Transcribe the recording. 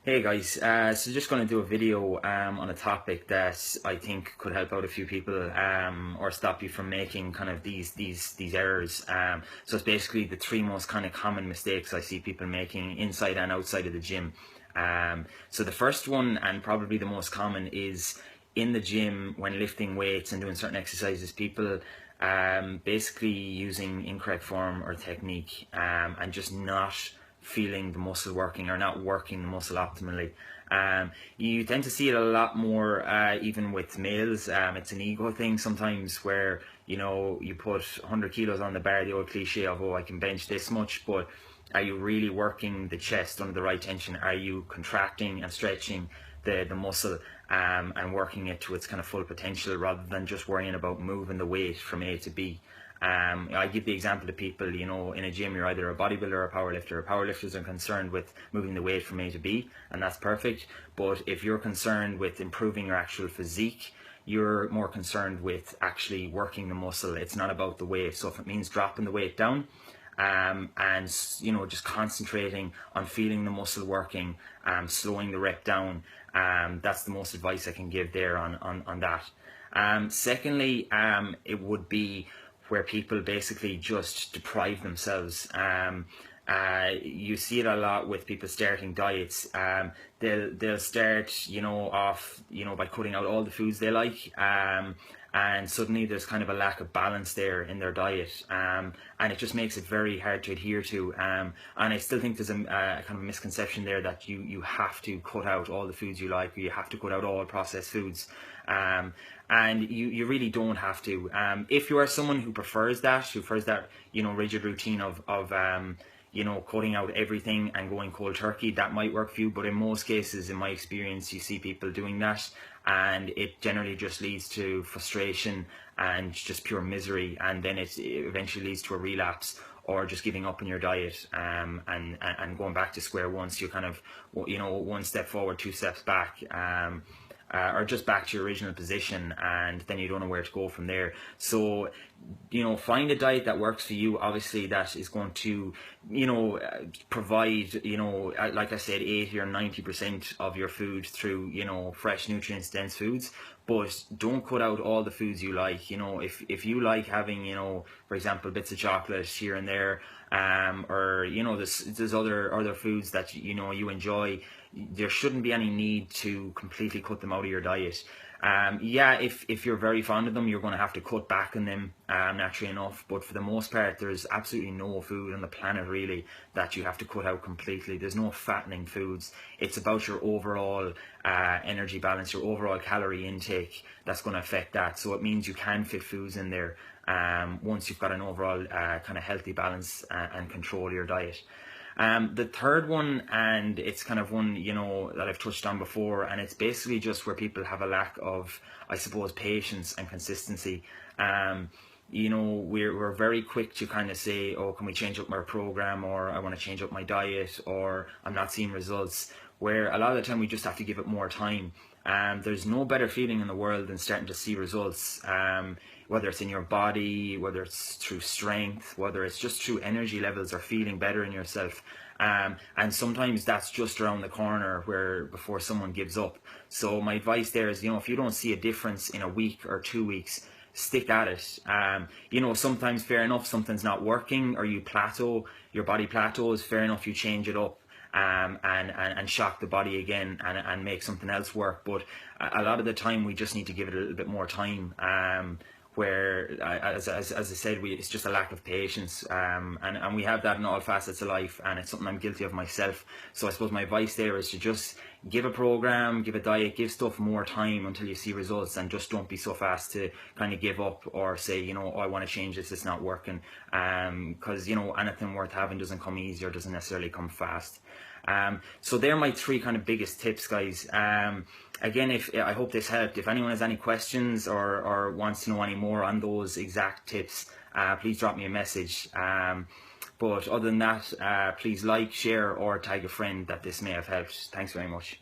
Hey guys, so just going to do a video on a topic that I think could help out a few people or stop you from making kind of these errors. So it's basically the three most kind of common mistakes I see people making inside and outside of the gym. So the first one, and probably the most common, is in the gym when lifting weights and doing certain exercises, people basically using incorrect form or technique and just not feeling the muscle working or not working the muscle optimally. You tend to see it a lot more even with males. It's an ego thing sometimes where you put 100 kilos on the bar, the old cliche of, oh, I can bench this much, but are you really working the chest under the right tension? Are you contracting and stretching the muscle and working it to its kind of full potential rather than just worrying about moving the weight from A to B? I give the example to people, in a gym, you're either a bodybuilder or a powerlifter. Powerlifters are concerned with moving the weight from A to B, and that's perfect. But if you're concerned with improving your actual physique, you're more concerned with actually working the muscle. It's not about the weight. So if it means dropping the weight down, and just concentrating on feeling the muscle working, slowing the rep down, that's the most advice I can give there on that. Secondly, it would be where people basically just deprive themselves. You see it a lot with people starting diets. They'll start, off, by cutting out all the foods they like, and suddenly there's kind of a lack of balance there in their diet, and it just makes it very hard to adhere to. And I still think there's a kind of misconception there that you have to cut out all the foods you like, or you have to cut out all processed foods. And you really don't have to. If you are someone who prefers that, rigid routine of cutting out everything and going cold turkey, that might work for you. But in most cases, in my experience, you see people doing that, and it generally just leads to frustration and just pure misery, and then it eventually leads to a relapse or just giving up on your diet, and going back to square one. So you're kind of, one step forward, two steps back. Or just back to your original position, and then you don't know where to go from there. So, find a diet that works for you. Obviously, that is going to, provide, like I said, 80 or 90% of your food through, fresh, nutrients dense foods. But don't cut out all the foods you like. If you like having, for example, bits of chocolate here and there, or there's other foods that you enjoy, there shouldn't be any need to completely cut them out of your diet. Yeah, if you're very fond of them, you're going to have to cut back on them, naturally enough. But for the most part, there's absolutely no food on the planet really that you have to cut out completely. There's no fattening foods. It's about your overall energy balance, your overall calorie intake that's going to affect that. So it means you can fit foods in there once you've got an overall kind of healthy balance and control of your diet. The third one, and it's kind of one, that I've touched on before, and it's basically just where people have a lack of, I suppose, patience and consistency. We're very quick to kind of say, oh, can we change up my program, or I want to change up my diet, or I'm not seeing results, where a lot of the time we just have to give it more time. There's no better feeling in the world than starting to see results, whether it's in your body, whether it's through strength, whether it's just through energy levels or feeling better in yourself. And sometimes that's just around the corner before someone gives up. So my advice there is, if you don't see a difference in a week or 2 weeks, stick at it. Sometimes, fair enough, something's not working, or you plateau, your body plateaus, fair enough, you change it up. And shock the body again and make something else work. But a lot of the time we just need to give it a little bit more time, where as I said, it's just a lack of patience, and we have that in all facets of life, and it's something I'm guilty of myself. So I suppose my advice there is to just give a program, give a diet, give stuff more time until you see results, and just don't be so fast to kind of give up or say, oh, I want to change this, it's not working, because anything worth having doesn't come easy or doesn't necessarily come fast. So they're my three kind of biggest tips, guys. Again, I hope this helped. If anyone has any questions or wants to know any more on those exact tips, please drop me a message. But other than that, please like, share, or tag a friend that this may have helped. Thanks very much.